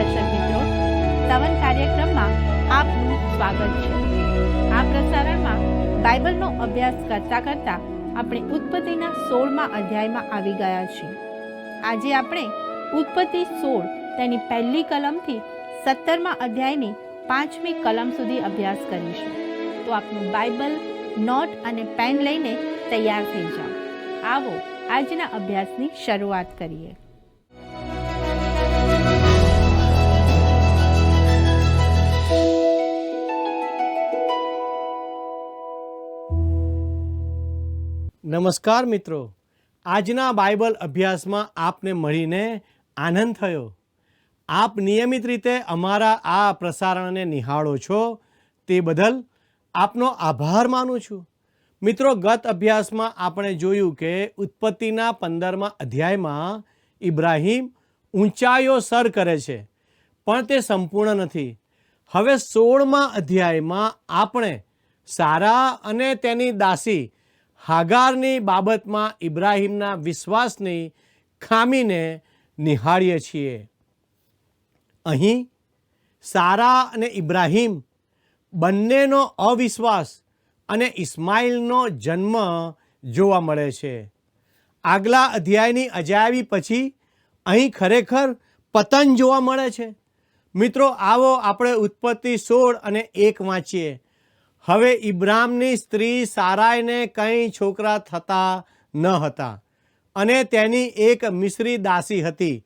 દર્શક મિત્રો, સવન કાર્યક્રમમાં આપનું સ્વાગત છે। આ પ્રસારણમાં બાઇબલનો અભ્યાસ કરતા કરતા આપણે ઉત્પત્તિના 16મા અધ્યાયમાં આવી ગયા છીએ। આજે આપણે ઉત્પત્તિ 16 તેની પહેલી કલમથી 17મા અધ્યાયની 5મી કલમ સુધી અભ્યાસ કરીશું। તો આપનું બાઇબલ, નોટ અને પેન લઈને તૈયાર થઈ જાઓ। આવો આજના અભ્યાસની શરૂઆત કરીએ। નમસ્કાર મિત્રો, આજના બાઇબલ અભ્યાસમાં આપને મળીને આનંદ થયો। આપ નિયમિત રીતે અમારા આ પ્રસારણને નિહાળો છો તે બદલ આપનો આભાર માનું છું। મિત્રો, ગત અભ્યાસમાં આપણે જોયું કે ઉત્પત્તિના 15મા અધ્યાયમાં ઇબ્રાહિમ ઊંચાઈઓ સર કરે છે, પણ તે સંપૂર્ણ નથી। હવે 16મા અધ્યાયમાં આપણે સારા અને તેની દાસી હાગારની બાબતમાં ઇબ્રાહિમના વિશ્વાસની ખામીને નિહાળીએ છીએ। અહીં સારા અને ઇબ્રાહિમ બંનેનો અવિશ્વાસ અને ઇસ્માઇલનો જન્મ જોવા મળે છે। આગલા અધ્યાયની અજાયબી પછી અહીં ખરેખર પતન જોવા મળે છે। મિત્રો, આવો આપણે ઉત્પત્તિ 16 અને 1 વાંચીએ। હવે ઇબ્રામની સ્ત્રી સારાઈને કંઈ છોકરા થતા ન હતા, અને તેની એક મિસ્રી દાસી હતી,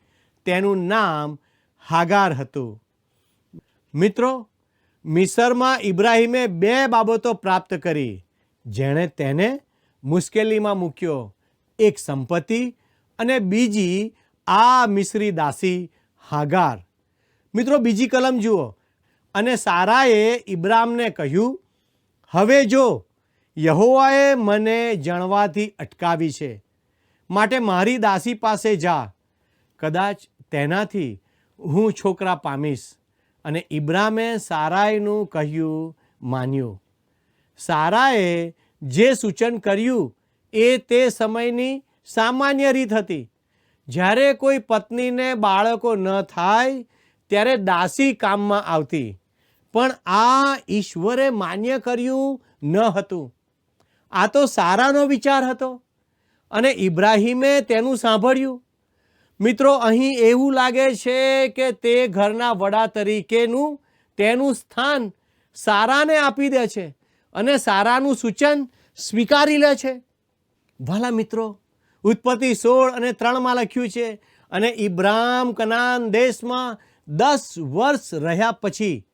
તેનું નામ હાગાર હતું। મિત્રો, મિસરમાં ઇબ્રાહિમે 2 બાબતો પ્રાપ્ત કરી જેણે તેને મુશ્કેલીમાં મૂક્યો, એક સંપત્તિ અને બીજી આ મિસ્રી દાસી હાગાર। મિત્રો, બીજી કલમ જુઓ। અને સારાએ ઇબ્રામને કહ્યું, હવે જો યહોવાએ મને જણવાથી અટકાવી છે, માટે મારી દાસી પાસે જા, કદાચ તેનાથી હું છોકરા પામીશ। અને ઇબ્રામે સારાઈનું કહ્યું માન્યું। સારાએ જે સૂચન કર્યું એ તે સમયની સામાન્ય રીત હતી। જ્યારે કોઈ પત્નીને બાળકો ન થાય ત્યારે દાસી કામમાં આવતી, પણ આ ઈશ્વરે માન્ય કર્યું ન હતું। આ તો સારાનો વિચાર હતો અને ઇબ્રાહિમે તેનું સાંભળ્યું। મિત્રો, અહીં એવું લાગે છે કે તે ઘરના વડા તરીકેનું તેનું સ્થાન સારાને આપી દે છે અને સારાનું સૂચન સ્વીકારી લે છે। ભલા મિત્રો, ઉત્પત્તિ 16 અને 3માં લખ્યું છે, અને ઇબ્રામ કનાન દેશમાં 10 વર્ષ રહ્યા પછી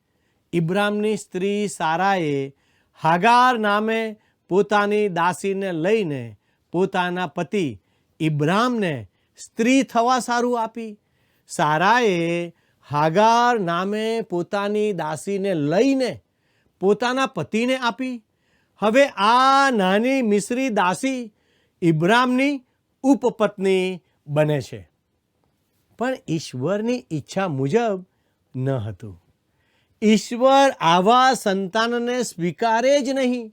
ઇબ્રામની સ્ત્રી સારાએ હાગાર નામે પોતાની દાસીને લઈને પોતાના પતિ ઇબ્રામને સ્ત્રી થવા સારું આપી। સારાએ હાગાર નામે પોતાની દાસીને લઈને પોતાના પતિને આપી। હવે આ નાની મિસ્રી દાસી ઇબ્રામની ઉપપત્ની બને છે, પણ ઈશ્વરની ઈચ્છા મુજબ ન હતું। ઈશ્વર આવા સંતાનને સ્વીકારે જ નહીં,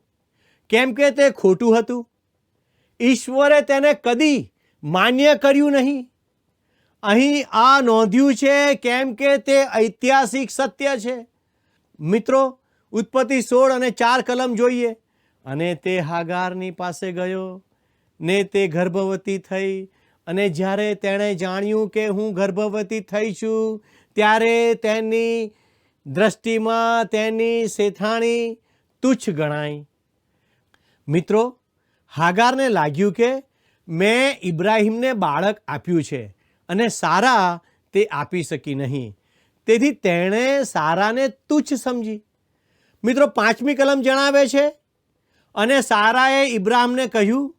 કેમ કે તે ખોટું હતું। ઈશ્વરે તેને કદી માન્ય કર્યું નહીં। અહીં આ નોંધ્યું છે કેમ કે તે ઐતિહાસિક સત્ય છે। મિત્રો, ઉત્પત્તિ 16 અને 4 કલમ જોઈએ। અને તે હાગારની પાસે ગયો ને તે ગર્ભવતી થઈ, અને જ્યારે તેણે જાણ્યું કે હું ગર્ભવતી થઈ છું, ત્યારે તેની દ્રષ્ટિમાં તેની શેઠાણી તુચ્છ ગણાઈ। મિત્રો, હાગારને લાગ્યું કે મેં ઇબ્રાહિમને બાળક આપ્યું છે અને સારા તે આપી શકી નહીં, તેથી તેણે સારાને તુચ્છ સમજી। મિત્રો, 5મી કલમ જણાવે છે, અને સારાએ ઇબ્રામને કહ્યું,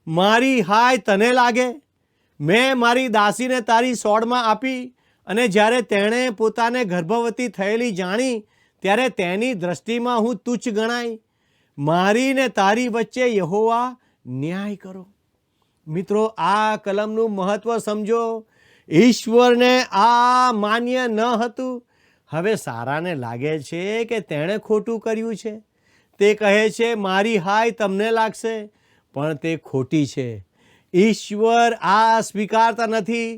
મારી હાય તને લાગે, મેં મારી દાસીને તારી સોડમાં આપી, અને જ્યારે તેણે પોતાને ગર્ભવતી થયેલી જાણી ત્યારે તેની દ્રષ્ટિમાં હું તુચ્છ ગણાઈ। મારી ને તારી વચ્ચે યહોવા ન્યાય કરો। મિત્રો, આ કલમનું મહત્વ સમજો। ઈશ્વરને આ માન્ય ન હતું। હવે સારાને લાગે છે કે તેણે ખોટું કર્યું છે। તે કહે છે, મારી હાય તમને લાગશે, પણ તે ખોટી છે। ઈશ્વર આ સ્વીકારતા નથી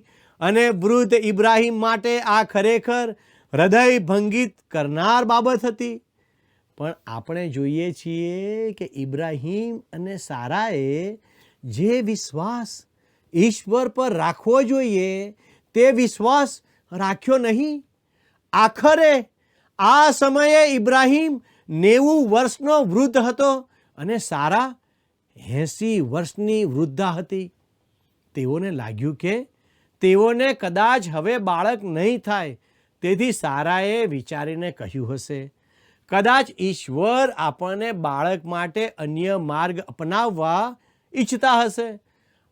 અને વૃદ્ધ ઇબ્રાહિમ માટે આ ખરેખર હૃદય ભંગિત કરનાર બાબત હતી. પણ આપણે જોઈએ છીએ કે ઇબ્રાહિમ અને સારાએ જે વિશ્વાસ ઈશ્વર પર રાખવો જોઈએ તે વિશ્વાસ રાખ્યો નહીં. આખરે આ સમયે ઇબ્રાહિમ 90 વર્ષનો વૃદ્ધ હતો અને સારા 80 વર્ષની વૃદ્ધા હતી. તેઓને લાગ્યું કે તેઓને કદાચ હવે બાળક નહીં થાય, તેથી સારાએ વિચારીને કહ્યું હશે, કદાચ ઈશ્વર આપણને બાળક માટે અન્ય માર્ગ અપનાવવા ઈચ્છતા હશે.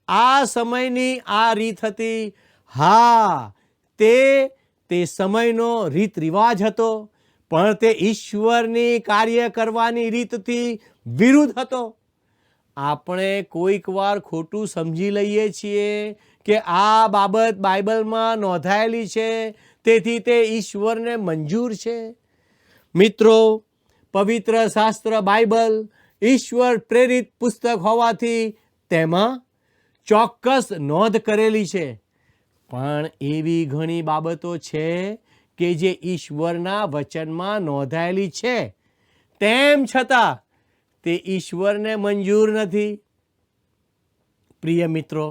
આ સમયની આ રીત હતી. હા, તે સમયનો રીત રિવાજ હતો, પણ તે ઈશ્વરની કાર્ય કરવાની રીતથી વિરુદ્ધ હતો. આપણે કોઈક વાર ખોટું સમજી લઈએ છીએ કે આ બાબત બાઇબલમાં નોંધાયેલી છે, તેથી તે ઈશ્વરને મંજૂર છે. મિત્રો, પવિત્ર શાસ્ત્ર બાઇબલ ઈશ્વર પ્રેરિત પુસ્તક હોવાથી તેમાં ચોક્કસ નોંધ કરેલી છે. પણ એવી ઘણી બાબતો છે કે જે ઈશ્વરના વચનમાં નોંધાયેલી છે, તેમ છતાં તે ઈશ્વરને મંજૂર નથી. પ્રિય મિત્રો,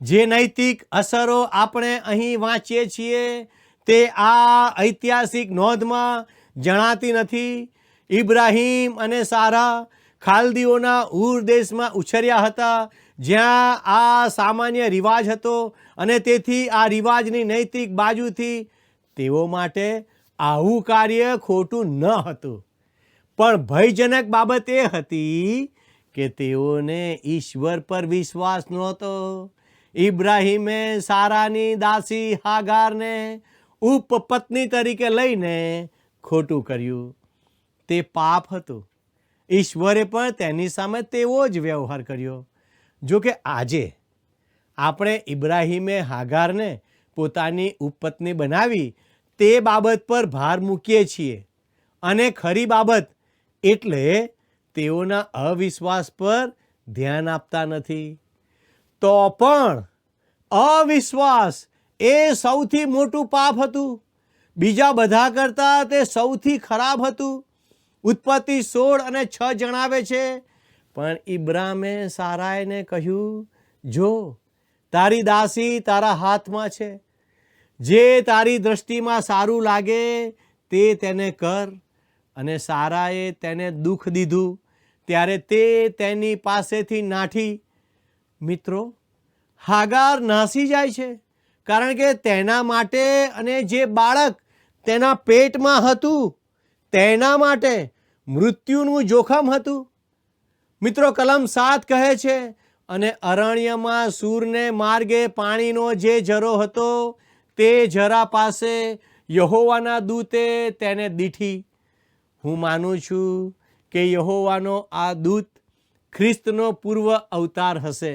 જે નૈતિક અસરો આપણે અહીં વાંચીએ છીએ તે આ ઐતિહાસિક નોંધમાં જણાતી નથી. ઇબ્રાહિમ અને સારા ખાલદીઓના ઉર દેશમાં ઉછર્યા હતા, જ્યાં આ સામાન્ય રિવાજ હતો અને તેથી આ રિવાજની નૈતિક બાજુથી તેઓ માટે આવું કાર્ય ખોટું ન હતું. પણ ભયજનક બાબત એ હતી કે તેઓને ઈશ્વર પર વિશ્વાસ નહોતો. ઇબ્રાહિમે સારાની દાસી હાગારને ઉપપત્ની તરીકે લઈને ખોટું કર્યું. તે પાપ હતું. ઈશ્વરે પણ તેની સામે તેવો જ વ્યવહાર કર્યો. જો કે આજે આપણે ઇબ્રાહિમે હાગારને પોતાની ઉપપત્ની બનાવી તે બાબત પર ભાર મૂકીએ છીએ, અને ખરી બાબત એટલે તેઓના અવિશ્વાસ પર ધ્યાન આપતા નથી. તો પણ અવિશ્વાસ એ સૌથી મોટું પાપ હતું. બીજા બધા કરતાં તે સૌથી ખરાબ હતું. ઉત્પત્તિ 16 અને 6 જણાવે છે, પણ ઇબ્રાહિમે સારાઈને કહ્યું, જો તારી દાસી તારા હાથમાં છે, જે તારી દ્રષ્ટિમાં સારું લાગે તે તેને કર. અને સારાએ તેને દુઃખ દીધું ત્યારે તે તેની પાસેથી નાઠી. મિત્રો, હાગાર નાસી જાય છે કારણ કે તેના માટે અને જે બાળક તેના પેટમાં હતું તેના માટે મૃત્યુનું જોખમ હતું. મિત્રો, કલમ 7 કહે છે, અને અરણ્યમાં સૂરને માર્ગે પાણીનો જે ઝરો હતો તે ઝરા પાસે યહોવાના દૂતે તેને દીઠી. હું માનું છું કે યહોવાનો આ દૂત ખ્રિસ્તનો પૂર્વ અવતાર હશે.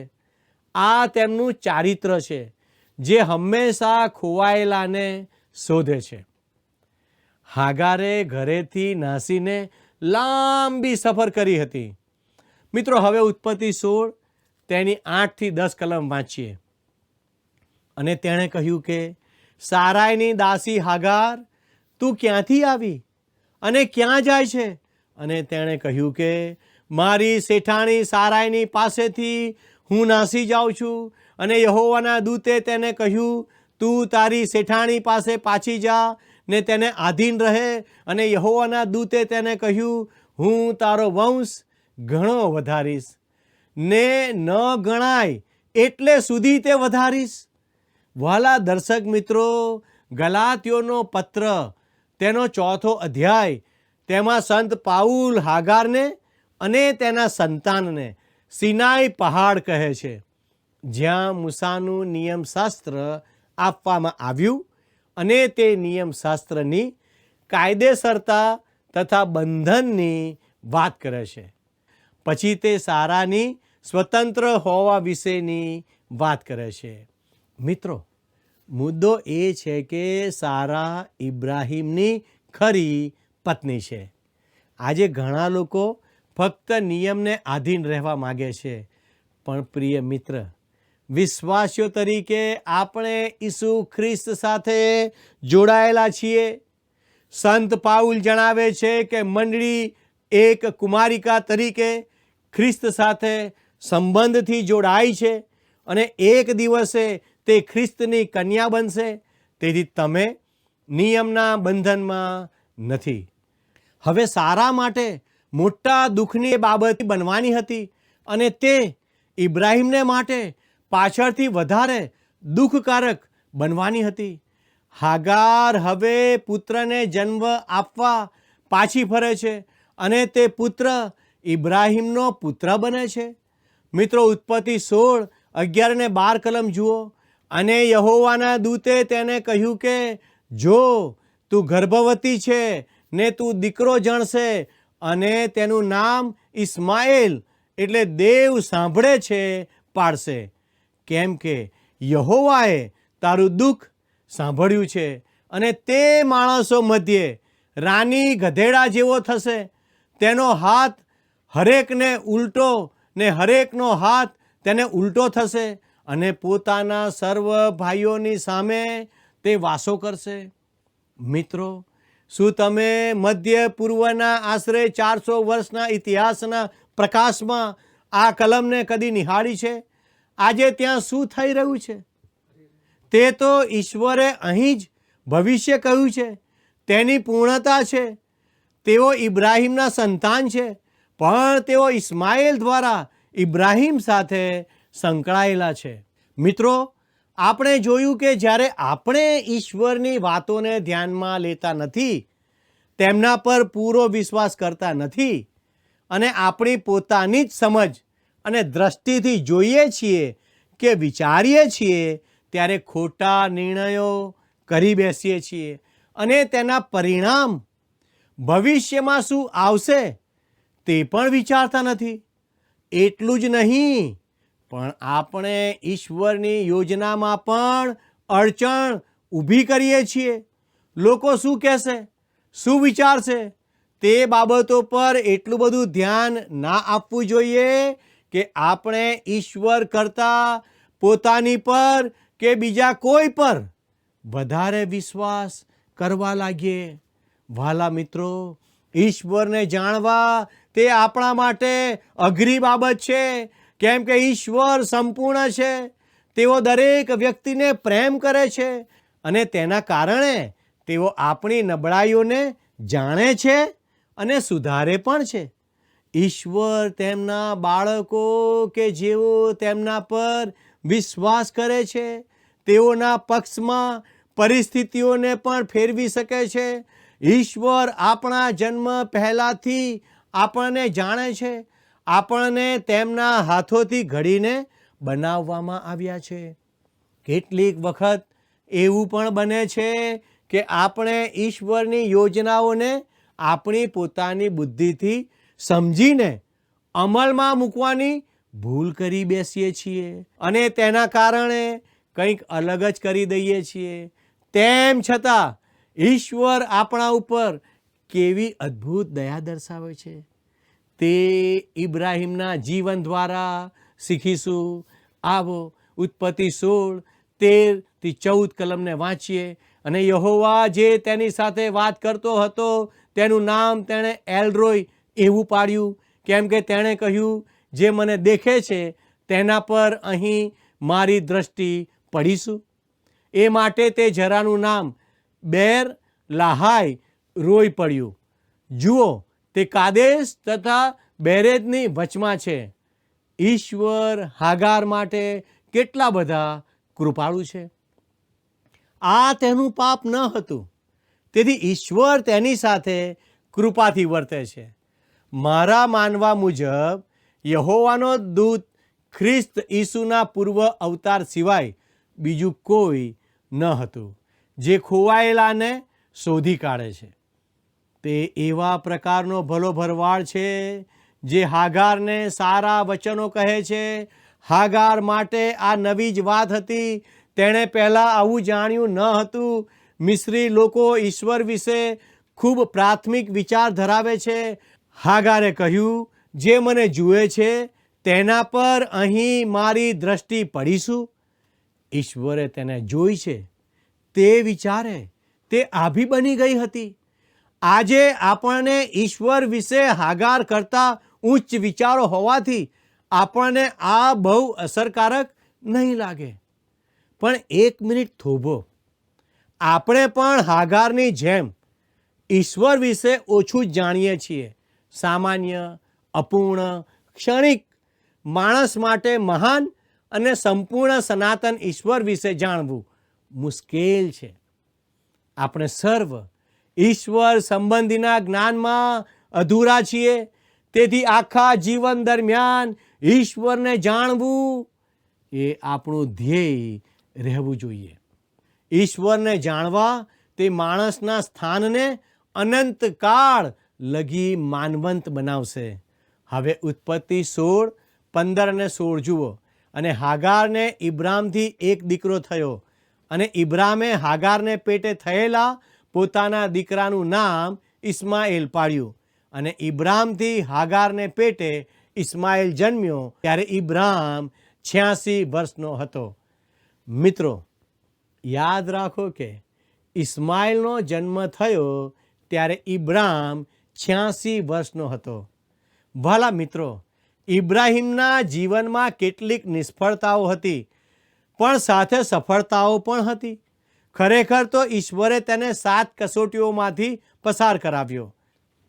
આ તેમનું ચારિત્ર છે જે હંમેશા ખોવાયેલાને શોધે છે. હાગારે ઘરેથી નાસીને લાંબી સફર કરી હતી. મિત્રો, હવે ઉત્પત્તિ 16 તેની 8 થી 10 કલમ વાંચીએ. અને તેણે કહ્યું કે સારાઈની દાસી હાગાર, તું ક્યાંથી આવી અને ક્યાં જાય છે? અને તેણે કહ્યું કે મારી શેઠાણી સારાઈની પાસેથી હું નાસી જાઉં છું. અને યહોવાના દૂતે તેને કહ્યું, તું તારી શેઠાણી પાસે પાછી જા ને તેને આધીન રહે. અને યહોવાના દૂતે તેને કહ્યું, હું તારો વંશ ઘણો વધારીશ ને ન ગણાય એટલે સુધી તે વધારીશ. વહાલા દર્શક મિત્રો, ગલાતીયોનો પત્ર તેનો 4થો અધ્યાય, તેમાં સંત પાઉલ હાગારને અને તેના સંતાનને સિનાઈ પહાડ કહે છે, જ્યાં મૂસાનું નિયમશાસ્ત્ર આપવામાં આવ્યું, અને તે નિયમશાસ્ત્રની કાયદેસરતા તથા બંધનની વાત કરે છે. પછી તે સારાની સ્વતંત્ર હોવા વિશેની વાત કરે છે. મિત્રો, મુદ્દો એ છે કે સારા ઇબ્રાહિમની ખરી પત્ની છે. આજે ઘણા લોકો ફક્ત નિયમને આધીન રહેવા માગે છે. પણ પ્રિય મિત્ર, વિશ્વાસીઓ તરીકે આપણે ઈસુ ખ્રિસ્ત સાથે જોડાયેલા છીએ. સંત પાઉલ જણાવે છે કે મંડળી એક કુમારિકા તરીકે ખ્રિસ્ત સાથે સંબંધથી જોડાઈ છે અને એક દિવસે તે ખ્રિસ્તની કન્યા બનશે. તેથી તમે નિયમના બંધનમાં નથી. હવે સારા માટે મોટા દુઃખની બાબત બનવાની હતી અને તે ઇબ્રાહીમને માટે પાછળથી વધારે દુઃખકારક બનવાની હતી. હાગાર હવે પુત્રને જન્મ આપવા પાછી ફરે છે અને તે પુત્ર ઇબ્રાહીમનો પુત્ર બને છે. મિત્રો, ઉત્પત્તિ 16:11-12 કલમ જુઓ. અને યહોવાના દૂતે તેને કહ્યું કે જો તું ગર્ભવતી છે ને તું દીકરો જણશે અને તેનું નામ ઇસ્માએલ એટલે દેવ સાંભળે છે પાડશે, કેમ કે યહોવાએ તારું દુઃખ સાંભળ્યું છે અને તે માણસો મધ્યે રાની ગધેડા જેવો થશે. તેનો હાથ હરેકને ઉલટો ને હરેકનો હાથ તેને ઉલટો થશે અને પોતાના સર્વ ભાઈઓની સામે તે વાસો કરશે. મિત્રો, શું તમે મધ્ય પૂર્વના આશરે 400 વર્ષના ઇતિહાસના પ્રકાશમાં આ કલમને કદી નિહાળી છે? આજે ત્યાં શું થઈ રહ્યું છે? તે તો ઈશ્વરે અહીં જ ભવિષ્ય કહ્યું છે, તેની પૂર્ણતા છે. તેઓ ઇબ્રાહીમના સંતાન છે, પણ તેઓ ઇસ્માએલ દ્વારા ઇબ્રાહીમ સાથે સંકળાયેલા છે. મિત્રો, આપણે જોયું કે જ્યારે આપણે ઈશ્વરની વાતોને ધ્યાનમાં લેતા નથી, તેમના પર પૂરો વિશ્વાસ કરતા નથી અને આપણી પોતાની જ સમજ અને દ્રષ્ટિથી જોઈએ છીએ કે વિચારીએ છીએ, ત્યારે ખોટા નિર્ણયો કરી બેસીએ છીએ અને તેના પરિણામ ભવિષ્યમાં શું આવશે તે પણ વિચારતા નથી. એટલું જ નહીં, પણ આપણે ઈશ્વરની યોજનામાં પણ અડચણ ઊભી કરીએ છીએ. લોકો શું કહેશે, શું વિચારશે, તે બાબતો પર એટલું બધું ધ્યાન ના આપવું જોઈએ કે આપણે ઈશ્વર કરતાં પોતાની પર કે બીજા કોઈ પર વધારે વિશ્વાસ કરવા લાગીએ. વહાલા મિત્રો, ઈશ્વરને જાણવા તે આપણા માટે અઘરી બાબત છે, કેમ કે ઈશ્વર સંપૂર્ણ છે. તેઓ દરેક વ્યક્તિને પ્રેમ કરે છે અને તેના કારણે તેઓ આપણી નબળાઈઓને જાણે છે અને સુધારે પણ છે. ઈશ્વર તેમના બાળકો કે જેઓ તેમના પર વિશ્વાસ કરે છે, તેઓના પક્ષમાં પરિસ્થિતિઓને પણ ફેરવી શકે છે. ઈશ્વર આપણા જન્મ પહેલાંથી આપણને જાણે છે. આપણને તેમના હાથોથી ઘડીને બનાવવામાં આવ્યા છે. કેટલીક વખત એવું પણ બને છે કે આપણે ઈશ્વરની યોજનાઓને આપણી પોતાની બુદ્ધિથી સમજીને અમલમાં મૂકવાની ભૂલ કરી બેસીએ છીએ અને તેના કારણે કંઈક અલગ જ કરી દઈએ છીએ. તેમ છતાં ઈશ્વર આપણા ઉપર કેવી અદ્ભુત દયા દર્શાવે છે તે ઇબ્રાહીમના જીવન દ્વારા શીખીશું. આવો ઉત્પત્તિ 16:13-14 કલમને વાંચીએ. અને યહોવા જે તેની સાથે વાત કરતો હતો તેનું નામ તેણે એલરોય એવું પાડ્યું, કેમ કે તેણે કહ્યું, જે મને દેખે છે તેના પર અહીં મારી દ્રષ્ટિ પડીશું. એ માટે તે જરાનું નામ બેર લાહાઈ રોય પડ્યું. જુઓ, તે કાદેશ તથા બેરેદની વચમાં છે. ઈશ્વર હાગાર માટે કેટલા બધા કૃપાળુ છે. આ તેનું પાપ ન હતું, તેથી ઈશ્વર તેની સાથે કૃપાથી વર્તે છે. મારા માનવા મુજબ યહોવાનો દૂત ખ્રિસ્ત ઈસુના પૂર્વ અવતાર સિવાય બીજું કોઈ ન હતું, જે ખોવાયેલાને શોધી કાઢે છે. તે એવા પ્રકારનો ભલો ભરવાડ છે જે હાગારને સારા વચનો કહે છે. હાગાર માટે આ નવી જ વાત હતી. તેણે પહેલાં આવું જાણ્યું ન હતું. મિસ્રી લોકો ઈશ્વર વિશે ખૂબ પ્રાથમિક વિચાર ધરાવે છે. હાગારે કહ્યું, જે મને જુએ છે તેના પર અહીં મારી દ્રષ્ટિ પડીશું. ઈશ્વરે તેને જોઈ છે તે વિચારે તે આભી બની ગઈ હતી. આજે આપણને ઈશ્વર વિશે હાગાર કરતા ઉચ્ચ વિચારો હોવાથી આપણને આ બહુ અસરકારક નહીં લાગે. પણ એક મિનિટ થોભો. આપણે પણ હાગારની જેમ ઈશ્વર વિશે ઓછું જ જાણીએ છીએ. સામાન્ય, અપૂર્ણ, ક્ષણિક માણસ માટે મહાન અને સંપૂર્ણ સનાતન ઈશ્વર વિશે જાણવું મુશ્કેલ છે. આપણે સર્વ ઈશ્વર સંબંધીના જ્ઞાનમાં અધૂરા છીએ. તેથી આખા જીવન દરમિયાન ઈશ્વરને જાણવું એ આપણું ધ્યેય રહેવું જોઈએ. ઈશ્વરને જાણવા તે માણસના સ્થાનને અનંતકાળ લગી માનવંત બનાવશે. હવે ઉત્પત્તિ 16, 15 અને 16 જુઓ. અને હાગારને ઇબ્રામથી એક દીકરો થયો, અને ઇબ્રામે હાગારને પેટે થયેલા પોતાના દીકરાનું નામ ઇસ્માએલ પાડ્યું. અને ઇબ્રામથી હાગારને પેટે ઇસ્માએલ જન્મ્યો ત્યારે ઇબ્રામ 86 વર્ષનો હતો. મિત્રો, યાદ રાખો કે ઇસ્માએલનો જન્મ થયો ત્યારે ઇબ્રામ 86 વર્ષનો હતો. ભલા મિત્રો, ઇબ્રાહિમના જીવનમાં કેટલીક નિષ્ફળતાઓ હતી, પણ સાથે સફળતાઓ પણ હતી. ખરેખર તો ઈશ્વરે તેને 7 કસોટીઓમાંથી પસાર કરાવ્યો.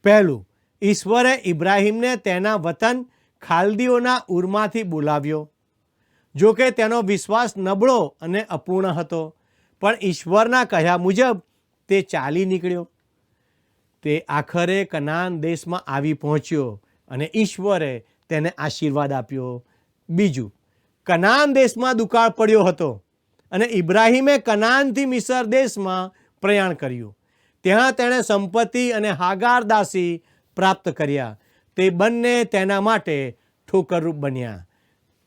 પહેલું, ઈશ્વરે ઇબ્રાહિમને તેના વતન ખાલદીઓના ઉરમાંથી બોલાવ્યો. જો કે તેનો વિશ્વાસ નબળો અને અપૂર્ણ હતો, પણ ઈશ્વરના કહ્યા મુજબ તે ચાલી નીકળ્યો. તે આખરે કનાન દેશમાં આવી પહોંચ્યો અને ઈશ્વરે તેને આશીર્વાદ આપ્યો. બીજું, કનાન દેશમાં દુકાળ પડ્યો હતો અને ઇબ્રાહિમે કનાનથી મિસર દેશમાં પ્રયાણ કર્યું. ત્યાં તેણે સંપત્તિ અને હાગાર દાસી પ્રાપ્ત કર્યા. તે બંને તેના માટે ઠોકરરૂપ બન્યા.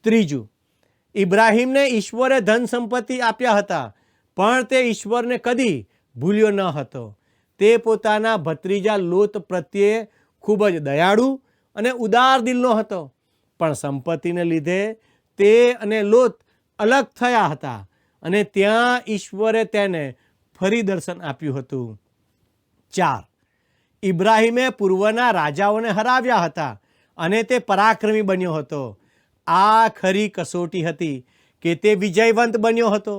ત્રીજું, ઇબ્રાહિમને ઈશ્વરે ધન સંપત્તિ આપ્યા હતા, પણ તે ઈશ્વરને કદી ભૂલ્યો ન હતો. તે પોતાના ભત્રીજા લોત પ્રત્યે ખૂબ જ દયાળુ અને ઉદાર દિલનો હતો, પણ સંપત્તિને લીધે તે અને લોત અલગ થયા હતા, અને ત્યાં ઈશ્વરે તેને ફરી દર્શન આપ્યું હતું. 4, ઇબ્રાહિમે પૂર્વના રાજાઓને હરાવ્યા હતા અને તે પરાક્રમી બન્યો હતો. આ ખરી કસોટી હતી કે તે વિજયવંત બન્યો હતો.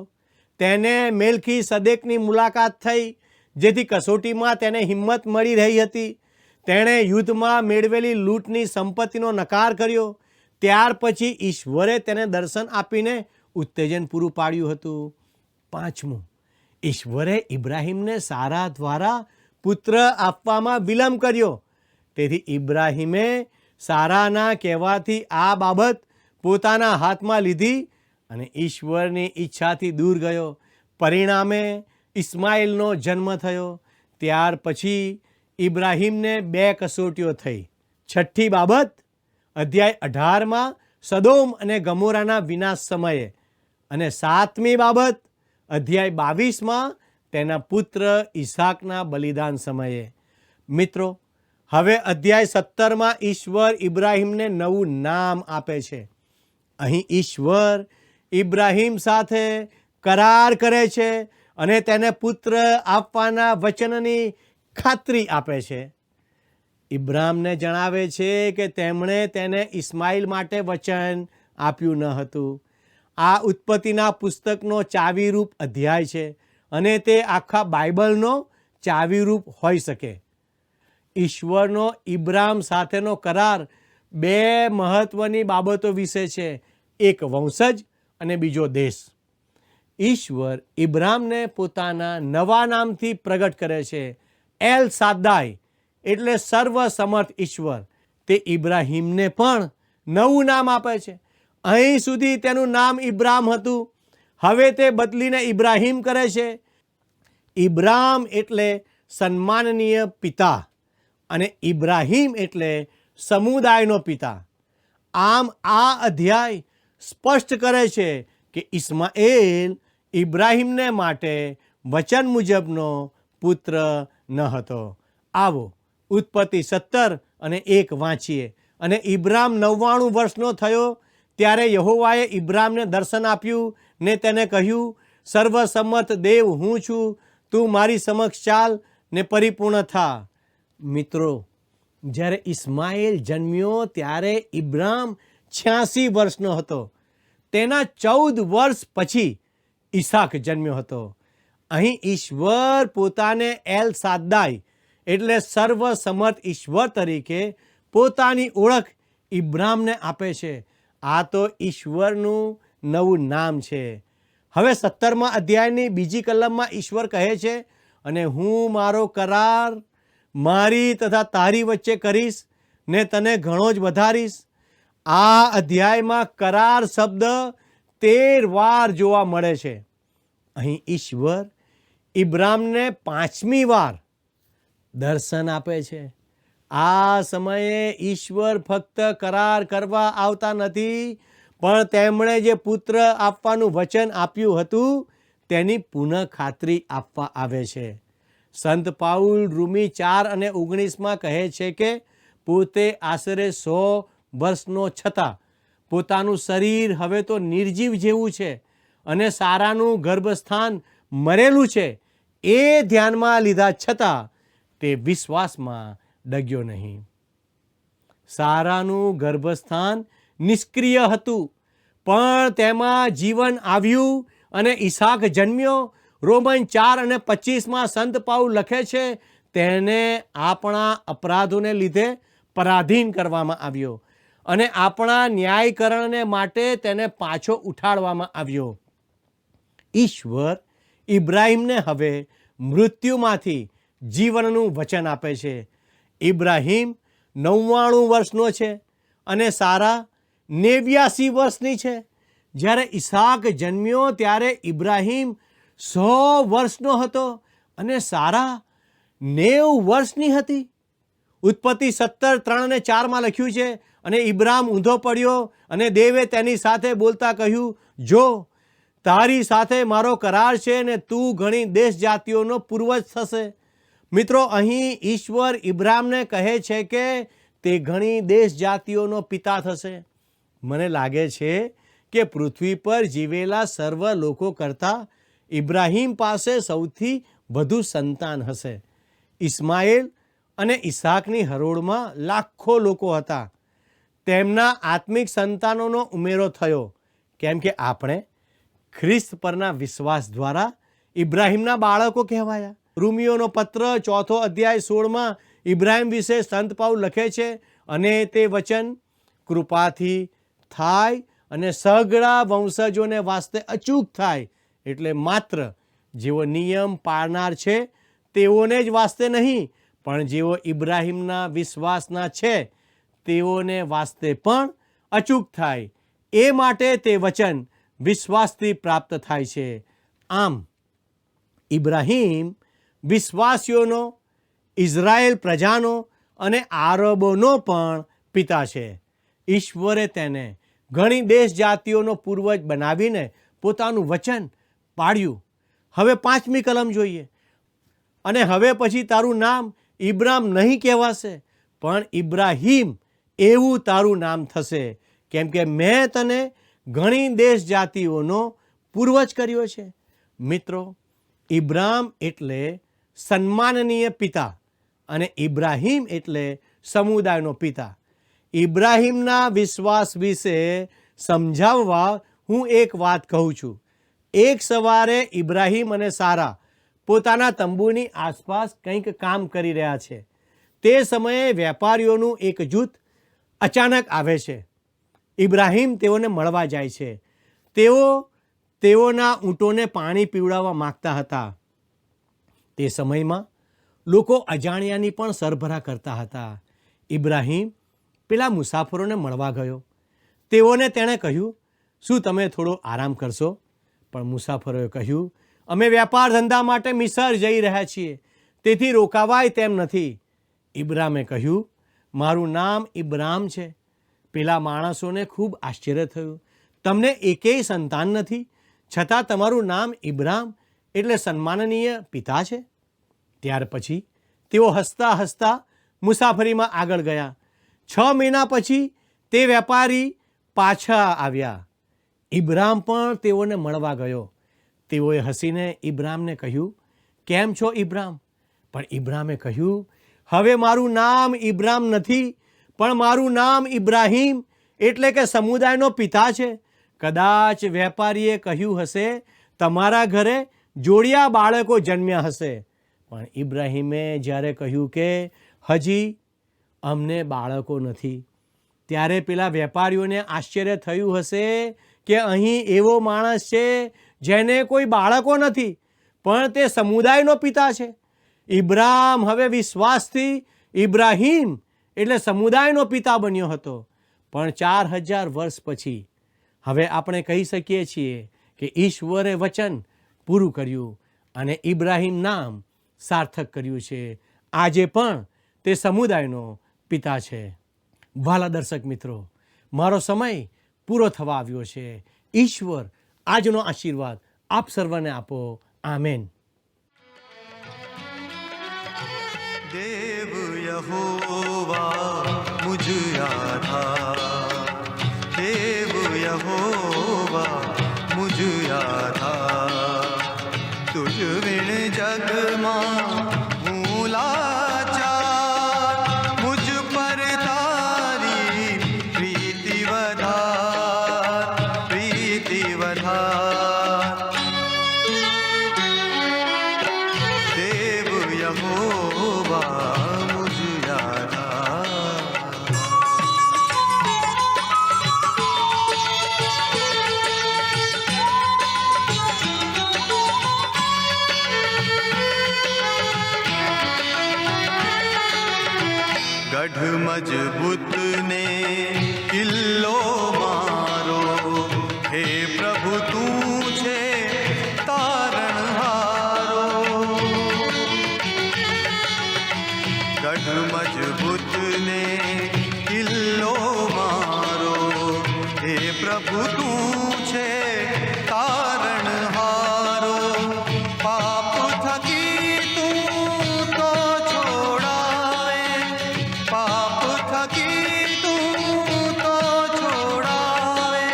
તેને મેલકી સદેકની મુલાકાત થઈ, જેથી કસોટીમાં તેને હિંમત મળી રહી હતી. તેણે યુદ્ધમાં મેળવેલી લૂંટની સંપત્તિનો નકાર કર્યો. ત્યાર પછી ઈશ્વરે તેને દર્શન આપીને ઉત્તેજન પૂરું પાડ્યું હતું. 5મું, ઈશ્વરે ઇબ્રાહિમને સારા દ્વારા પુત્ર આપવામાં વિલંબ કર્યો. તેથી ઇબ્રાહિમે સારાના કહેવાથી આ બાબત પોતાના હાથમાં લીધી અને ઈશ્વરની ઈચ્છાથી દૂર ગયો. પરિણામે ઇસ્માઇલનો જન્મ થયો. ત્યાર પછી ઇબ્રાહિમને 2 કસોટીઓ થઈ. 6ઠ્ઠી બાબત અધ્યાય 18માં સદોમ અને ગમોરાના વિનાશ સમયે, અને 7મી બાબત અધ્યાય 22માં તેના પુત્ર ઈસાકના બલિદાન સમયે. મિત્રો, હવે અધ્યાય 17માં ઈશ્વર ઇબ્રાહિમને નવું નામ આપે છે. અહીં ઈશ્વર ઇબ્રાહિમ સાથે કરાર કરે છે અને તેને પુત્ર આપવાના વચનની ખાતરી આપે છે. ઇબ્રામને જણાવે છે કે તેમણે તેને ઇસ્માઇલ માટે વચન આપ્યું ન હતું. આ ઉત્પત્તિના પુસ્તકનો ચાવીરૂપ અધ્યાય છે અને તે આખા બાઇબલનો ચાવીરૂપ હોઈ શકે. ઈશ્વરનો ઇબ્રામ સાથેનો કરાર 2 મહત્વની બાબતો વિશે છે. એક વંશજ અને બીજો દેશ. ઈશ્વર ઇબ્રામને પોતાના નવા નામથી પ્રગટ કરે છે. એલ સાદાઈ એટલે સર્વસમર્થ ઈશ્વર. તે ઇબ્રાહિમને પણ નવું નામ આપે છે. અહીં સુધી તેનું નામ ઇબ્રામ હતું, હવે તે બદલીને ઇબ્રાહિમ કરે છે. ઇબ્રામ એટલે સન્માનનીય પિતા અને ઇબ્રાહિમ એટલે સમુદાયનો પિતા. આમ આ અધ્યાય સ્પષ્ટ કરે છે કે ઇસ્માએલ ઇબ્રાહિમને માટે વચન મુજબનો પુત્ર ન હતો. આવો ઉત્પત્તિ 17 અને 1 વાંચીએ અને ઇબ્રામ 99 વર્ષનો થયો ત્યારે યહોવાએ ઇબ્રામને દર્શન આપ્યું ને તેને કહ્યું, સર્વસમર્થ દેવ હું છું, તું મારી સમક્ષ ચાલ ને પરિપૂર્ણ થા. મિત્રો, જ્યારે ઇસ્માએલ જન્મ્યો ત્યારે ઇબ્રામ 86 વર્ષનો હતો. તેના 14 વર્ષ પછી ઈસાક જન્મ્યો હતો. અહીં ઈશ્વર પોતાને એલ સાદ્દાઈ એટલે સર્વસમર્થ ઈશ્વર તરીકે પોતાની ઓળખ ઇબ્રામને આપે છે. આ તો ઈશ્વરનું નવું નામ છે. હવે 17મા અધ્યાયની 2જી કલમમાં ઈશ્વર કહે છે, અને હું મારો કરાર મારી તથા તારી વચ્ચે કરીશ ને તને ઘણો જ વધારીશ. આ અધ્યાયમાં કરાર શબ્દ 13 વાર જોવા મળે છે. અહીં ઈશ્વર ઇબ્રામને 5મી વાર દર્શન આપે છે. આ સમયે ઈશ્વર ફક્ત કરાર કરવા આવતા નથી, પણ તેમણે જે પુત્ર આપવાનું વચન આપ્યું હતું તેની પુનઃ ખાતરી આપવા આવે છે. સંત પાઉલ રૂમી 4 અને 19માં કહે છે કે પોતે આશરે 100 વર્ષનો છતાં પોતાનું શરીર હવે તો નિર્જીવ જેવું છે અને સારાનું ગર્ભસ્થાન મરેલું છે એ ધ્યાનમાં લીધા છતાં તે વિશ્વાસમાં ડગ્યો નહીં. સારાનું ગર્ભસ્થાન નિષ્ક્રિય હતું, પણ તેમાં જીવન આવ્યું અને ઈસાક જન્મ્યો. રોમન 4 અને 25માં સંત પાઉલ લખે છે, તેને આપણા અપરાધોને લીધે પરાધીન કરવામાં આવ્યો અને આપણા ન્યાયકરણને માટે તેને પાછો ઉઠાડવામાં આવ્યો. ઈશ્વર ઇબ્રાહીમને હવે મૃત્યુમાંથી જીવનનું વચન આપે છે. ઇબ્રાહીમ 99 વર્ષનો છે અને સારા 89 વર્ષની છે. જ્યારે ઈસાક જન્મ્યો ત્યારે ઇબ્રાહીમ 100 વર્ષનો હતો અને સારા 90 વર્ષની હતી. ઉત્પત્તિ 17:3 અને 4માં લખ્યું છે, અને ઇબ્રામ ઊંધો પડ્યો અને દેવે તેની સાથે બોલતા કહ્યું, જો તારી સાથે મારો કરાર છે ને તું ઘણી દેશ જાતિઓનો પૂર્વજ થશે. મિત્રો, અહીં ઈશ્વર ઇબ્રામને કહે છે કે તે ઘણી દેશ જાતિઓનો પિતા થશે. મને લાગે છે કે પૃથ્વી પર જીવેલા સર્વ લોકો કરતાં ઇબ્રાહીમ પાસે સૌથી વધુ સંતાન હશે. ઇસ્માએલ અને ઈસાકની હરોળમાં લાખો લોકો હતા. તેમના આત્મિક સંતાનોનો ઉમેરો થયો, કેમ કે આપણે ખ્રિસ્ત પરના વિશ્વાસ દ્વારા ઇબ્રાહીમના બાળકો કહેવાયા. રોમીયોનો પત્ર 4 અધ્યાય 16માં ઇબ્રાહીમ વિશે સંત પાઉલ લખે છે, અને તે વચન કૃપાથી થાય અને સઘળા વંશજોને વાસ્તે અચૂક થાય, એટલે માત્ર જેઓ નિયમ પાળનાર છે તેઓને જ વાસ્તે નહીં, પણ જેઓ ઇબ્રાહીમના વિશ્વાસના છે તેઓને વાસ્તે પણ અચૂક થાય. એ માટે તે વચન વિશ્વાસથી પ્રાપ્ત થાય છે. આમ ઇબ્રાહીમ વિશ્વાસીઓનો, ઇઝરાયેલ પ્રજાનો અને આરબોનો પણ પિતા છે. ઈશ્વરે તેને ઘણી દેશ જાતિઓનો પૂર્વજ બનાવીને પોતાનું વચન પાડ્યું. હવે 5મી કલમ જોઈએ. અને હવે પછી તારું નામ ઇબ્રામ નહીં કહેવાશે, પણ ઇબ્રાહીમ એવું તારું નામ થશે, કેમ કે મેં તને ઘણી દેશ જાતિઓનો પૂર્વજ કર્યો છે. મિત્રો, ઇબ્રામ એટલે સન્માનનીય પિતા અને ઇબ્રાહીમ એટલે સમુદાયનો પિતા. ઇબ્રાહીમના વિશ્વાસ વિશે સમજાવવા હું એક વાત કહું છું. એક સવારે ઇબ્રાહીમ અને સારા પોતાના તંબુની આસપાસ કંઈક કામ કરી રહ્યા છે. તે સમયે વેપારીઓનું એક જૂથ અચાનક આવે છે. ઇબ્રાહીમ તેઓને મળવા જાય છે. તેઓના ઊંટોને પાણી પીવડાવવા માગતા હતા. તે સમયમાં લોકો અજાણ્યાની પણ સરભરા કરતા હતા. ઇબ્રાહીમ પેલા મુસાફરોને મળવા ગયો. તેઓને તેણે કહ્યું, શું તમે થોડો આરામ કરશો? પણ મુસાફરોએ કહ્યું, અમે વેપાર ધંધા માટે મિસર જઈ રહ્યા છીએ, તેથી રોકાવાય તેમ નથી. ઇબ્રામે કહ્યું, મારું નામ ઇબ્રામ છે. પેલા માણસોને ખૂબ આશ્ચર્ય થયું. તમને એકેય સંતાન નથી, છતાં તમારું નામ ઇબ્રામ એટલે સન્માનનીય પિતા છે. ત્યાર પછી તેઓ હસતા હસતા મુસાફરીમાં આગળ ગયા. 6 મહિના પછી તે વેપારી પાછા આવ્યા. ઇબ્રામ પણ તેઓને મળવા ગયો. તેઓએ હસીને ઇબ્રામને કહ્યું, કેમ છો ઇબ્રામ? પણ ઇબ્રામે કહ્યું, હવે મારું નામ ઇબ્રામ નથી, પણ મારું નામ ઇબ્રાહીમ એટલે કે સમુદાયનો પિતા છે. કદાચ વેપારીએ કહ્યું હશે, તમારા ઘરે જોડિયા બાળકો જન્મ્યા હશે. પણ ઇબ્રાહીમે જ્યારે કહ્યું કે હજી અમને બાળકો નથી, ત્યારે પેલા વેપારીઓને આશ્ચર્ય થયું હશે કે અહીં એવો માણસ છે જેને કોઈ બાળકો નથી, પણ તે સમુદાયનો પિતા છે. ઇબ્રામ હવે વિશ્વાસથી ઇબ્રાહીમ એટલે સમુદાયનો પિતા બન્યો હતો. પણ 4000 વર્ષ પછી હવે આપણે કહી શકીએ છીએ કે ઈશ્વરે વચન પૂરું કર્યું અને ઇબ્રાહીમ નામ સાર્થક કર્યું છે. આજે પણ તે સમુદાયનો પિતા છે. વાલા દર્શક મિત્રો, મારો સમય પૂરો થવા આવ્યો છે. ઈશ્વર આજનો આશીર્વાદ આપ સર્વને આપો. આમેન. देव यहोवा मुझ आधा, देव यहोवा मुझ आधा, तुझ बिन जगમાં હું લાચાર, મુझ પર તારી પ્રીતિ વધાર, પ્રીતિ વધાર. देव यहोवा मुझ आधा. गढ़ मजबूत ने किल्लो मारो, हे प्रभु तू छे तारणहारो. गढ़ मजबूत ने किल्लो मारो, हे प्रभु तू छे तारणहारो. पाप थकी तू तो छोड़ावे, पाप थकी तू तो छोड़ावे,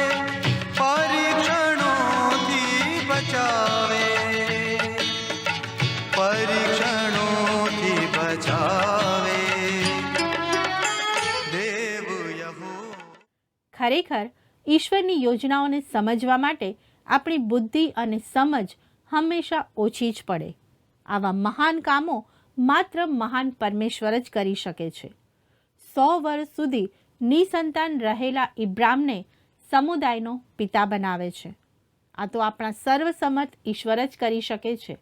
परीक्षणोથી બચાવે, પરીક્ષણોથી બચાવે. દેવ યહોવા. ખરેખર ઈશ્વરની યોજનાઓને સમજવા માટે આપણી બુદ્ધિ અને સમજ હંમેશા ઓછી જ પડે. આવા મહાન કામો માત્ર મહાન પરમેશ્વર જ કરી શકે છે. 100 વર્ષ સુધી નિસંતાન રહેલા ઇબ્રામને સમુદાયનો પિતા બનાવે છે. આ તો આપણા સર્વસમર્થ ઈશ્વર જ કરી શકે છે.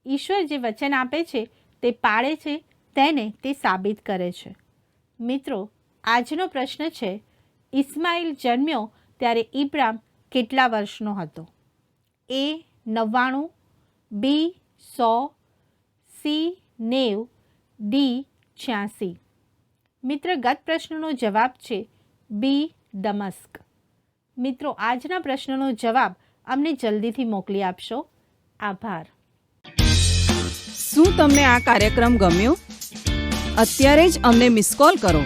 ઈશ્વર જે વચન આપે છે તે પાળે છે, તેને તે સાબિત કરે છે. મિત્રો, આજનો પ્રશ્ન છે, ઇસ્માઇલ જન્મ્યો ત્યારે ઇબ્રામ કેટલા વર્ષનો હતો? A 99, B 100, C 90, D 86. મિત્ર, ગત પ્રશ્નનો જવાબ છે B દમસ્ક. મિત્રો, આજના પ્રશ્નનો જવાબ અમને જલ્દીથી મોકલી આપશો. આભાર. શું તમને આ કાર્યક્રમ ગમ્યો? અત્યારે જ અમને મિસ કોલ કરો.